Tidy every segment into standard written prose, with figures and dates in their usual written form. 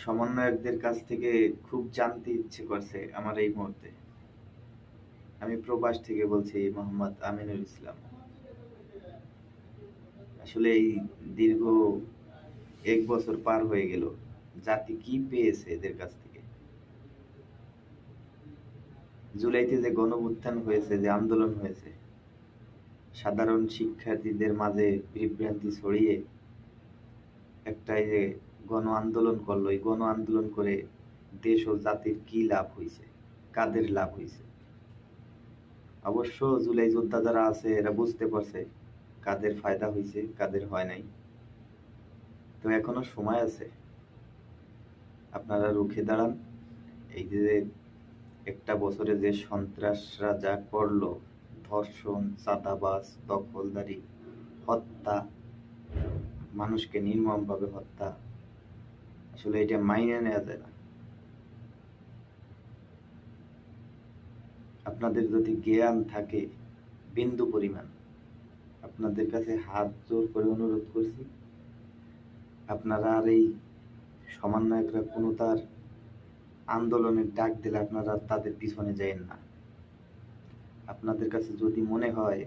সমন্বয়কদের কাছ থেকে খুব জানতে ইচ্ছে করছে আমার এই মুহূর্তে। আমি প্রবাস থেকে বলছি, মোহাম্মদ আমিনুল ইসলাম। আসলে এই দীর্ঘ 1 বছর পার হয়ে গেল, জাতি কি পেয়েছে এদের কাছ থেকে? জুলাইতে যে গণঅভ্যুত্থান হয়েছে, যে আন্দোলন হয়েছে, সাধারণ শিক্ষার্থীদের মাঝে বিভ্রান্তি ছড়িয়ে একটা এই যে গণ আন্দোলন করলো, এই গণ আন্দোলন করে দেশ ও জাতির কি লাভ হয়েছে, কাদের লাভ হয়েছে? অবশ্য জুলাই যোদ্ধা যারা আছে এরা বুঝতে পারছে কাদের ফায়দা হয়েছে, কাদের হয় নাই। তো এখনো সময় আছে, আপনারা রুখে দাঁড়ান। এই যে একটা বছরে যে সন্ত্রাসরা যা করলো, ধর্ষণ, চাঁদাবাজ, দখলদারি, হত্যা, মানুষকে নির্মমভাবে হত্যা, আসলে এটা মাইনে নেওয়া যায় না। আপনাদের যদি জ্ঞান থাকে বিন্দু পরিমাণ, আপনাদের কাছে হাত জোর করে অনুরোধ করছি, আপনারা আর এই সমন্বয়করা কোনো তার আন্দোলনের ডাক দিলে আপনারা তাদের পিছনে যায়েন না। আপনাদের কাছে যদি মনে হয়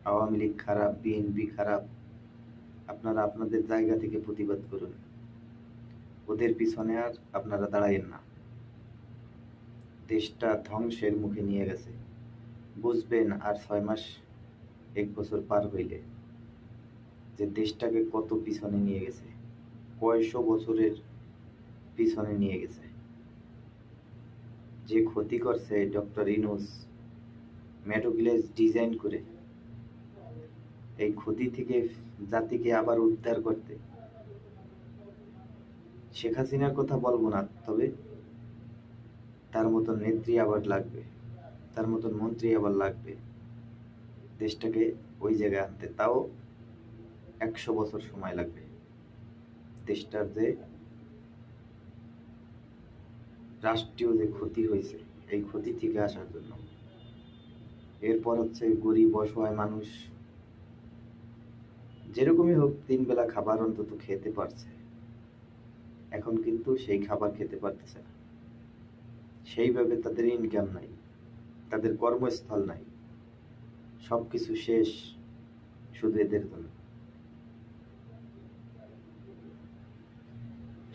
আওয়ামী লীগ খারাপ, বিএনপি খারাপ, আপনারা আপনাদের জায়গা থেকে প্রতিবাদ করুন, ওদের পিছনে আর আপনারা দাঁড়ায়েন না। দেশটা ধ্বংসের মুখে নিয়ে গেছে, বুঝবেন আর 6 মাস 1 বছর পার হইলে যে দেশটাকে কত পিছনে নিয়ে গেছে, কয়শো বছরের পিছনে নিয়ে গেছে। যে ক্ষতি করছে ডক্টর ইউনূস মেটোভিলেজ ডিজাইন করে, এই ক্ষতি থেকে জাতিকে আবার উদ্ধার করতে শেখ হাসিনার কথা বলবো না, তবে তার মতন নেত্রী আবার লাগবে, তার মতন মন্ত্রী আবার লাগবে দেশটাকে ওই জায়গায় আনতে। তাও 100 বছর সময় লাগবে দেশটার যে রাষ্ট্রীয় যে ক্ষতি হয়েছে এই ক্ষতি থেকে আসার জন্য। এরপর হচ্ছে গরিব অসহায় মানুষ যেরকমই হোক 3 বেলা খাবার অন্তত খেতে পারছে, এখন কিন্তু সেই খাবার খেতে পারতেছে না। সেইভাবে তাদের ইনকাম নাই, তাদের কর্মস্থল নাই, সবকিছু শেষ শুধু এদের জন্য।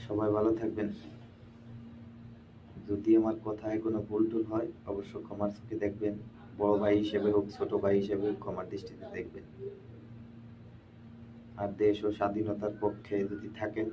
সবাই ভালো থাকবেন। যদি আমার কথায় কোনো ভুল টুল হয় অবশ্য ক্ষমার চোখে দেখবেন, বড় ভাই হিসেবে হোক ছোট ভাই হিসেবে হোক ক্ষমার দৃষ্টিতে দেখবেন। আর দেশ ও স্বাধীনতার পক্ষে যদি থাকেন